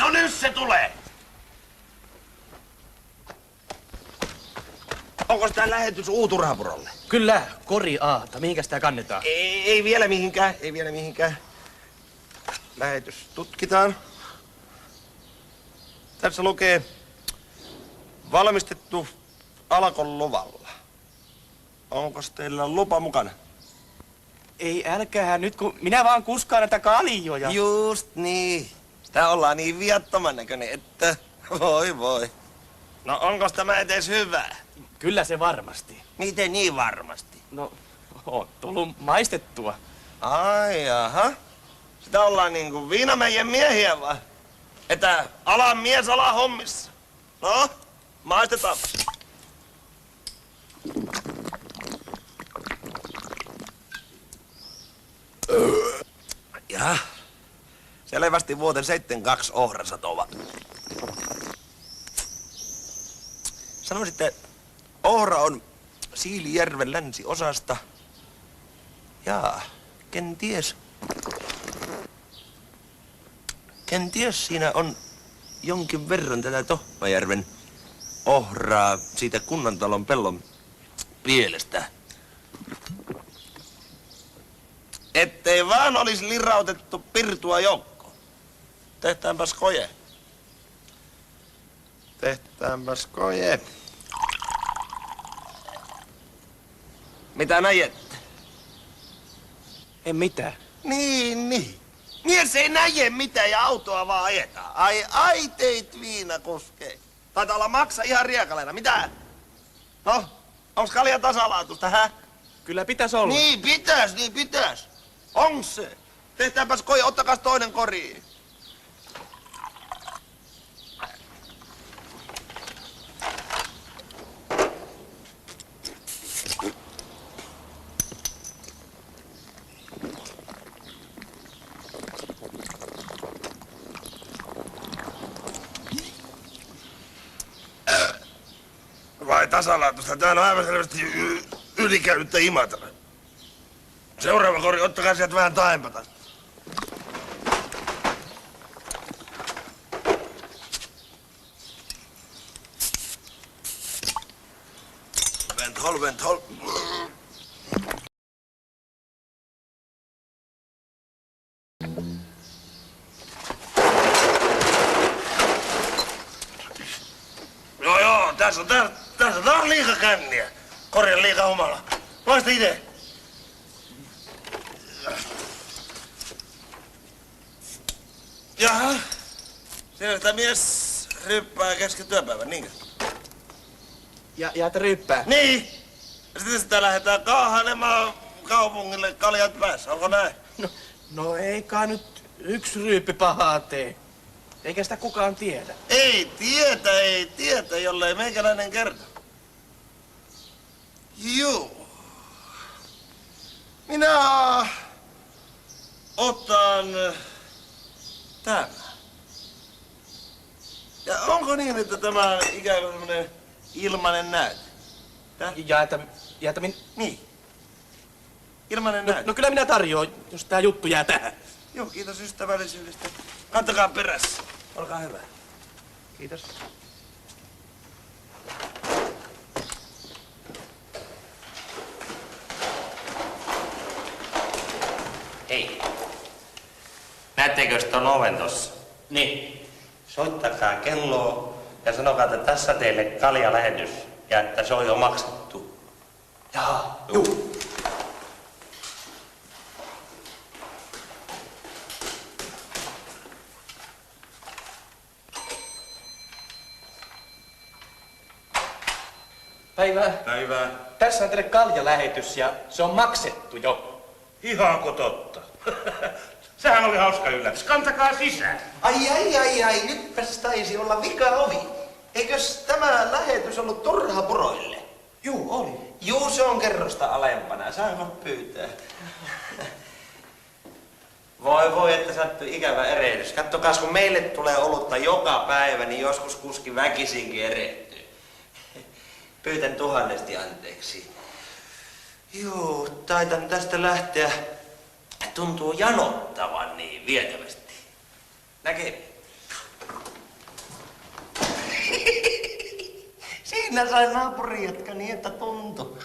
No nyt se tulee! Onko tää lähetys Uuturhapurolle? Kyllä, Kori Aata. Mihinkäs tää kannetaan? Ei vielä mihinkään, ei vielä mihinkään. Lähetys tutkitaan. Tässä lukee valmistettu Alkon luvalla. Onko teillä lupa mukana? Ei älkää nyt, kun minä vaan kuskaan näitä kaljoja. Just niin. Sitä ollaan niin viattoman näköinen, että voi. No onko tämä edes hyvä? Kyllä se varmasti. Miten niin varmasti? No, on tullut maistettua. Ai jaha. Sitä ollaan niinku Viinamäen miehiä vai? Että alan mies ala hommissa. No, maistetaan. Ja selvästi vuoden 72 ohrasatoa. Sanoisitte, ohra on Siilijärven länsiosasta. Jaa, kenties siinä on jonkin verran tätä Tohmajärven ohraa siitä kunnantalon pellon pielestä. Ettei vaan olisi lirautettu pirtua joukkoon. Tehtäänpäs koje. Mitä näjette? En mitään. Niin. Mies ei näje mitään ja autoa vaan ajetaan. Ai teit viina koskee. Taitaa olla maksa ihan riekaleena. Mitä? No, onks kalja tasalaatusta, hä? Kyllä pitäis olla. Niin pitäis. Onks se? Tehtäänpäs koje, ottakas toinen koriin. Vai tasalaatusta? Tää on aivan selvästi ylikäynyttä Imatra. Seuraava kori, ottakaa sieltä vähän taempata. Venthol. Joo, tässä on taas liika känniä. Korjan liika humala. Maista ite. Jaha. Siellä sitä mies ryppää kesken työpäivän, niinkö? Ja että ryppää. Niin. Ja sitten sitä lähdetään kaahailemaan kaupungille kaljat päässä. Onko näin? No ei kai nyt yksi ryyppi pahaa tee. Eikä sitä kukaan tiedä. Ei tietä, jollei meikäläinen kerta. Juu. Minä otan tämän. Ja onko niin, että tämä on ikään kuin semmonen ilmainen näyte? Tää? Ja että Niin. Ilmainen näyte. No kyllä minä tarjoan, jos tää juttu jää tähän. Joo, kiitos ystävällisyydestä. Kantakaa perässä. Olkaa hyvä. Kiitos. Hei. Näettekö ton oven tossa? Niin. Soittakaa kelloa ja sanokaa, että tässä teille kaljalähetys ja että se on jo maksettu. Jaa. Juu. Päivää. Tässä on teille kaljalähetys ja se on maksettu jo. Ihanko totta? Sehän oli hauska yllätys. Kantakaa sisään. Ai, nytpäs taisi olla vika ovi. Eikös tämä lähetys ollut Turhapuroille? Juu, oli. Juu, se on kerrosta alempana. Saanko pyytää? Voi, että sattui ikävä erehdys. Kattokaas, kun meille tulee olutta joka päivä, niin joskus kuski väkisinkin erehtyy. Pyytän tuhannesti anteeksi. Joo, taitan tästä lähteä. Tuntuu janottavan niin vietävästi. Näkemiin. Siinä sai naapurin jatka niin, että tuntui.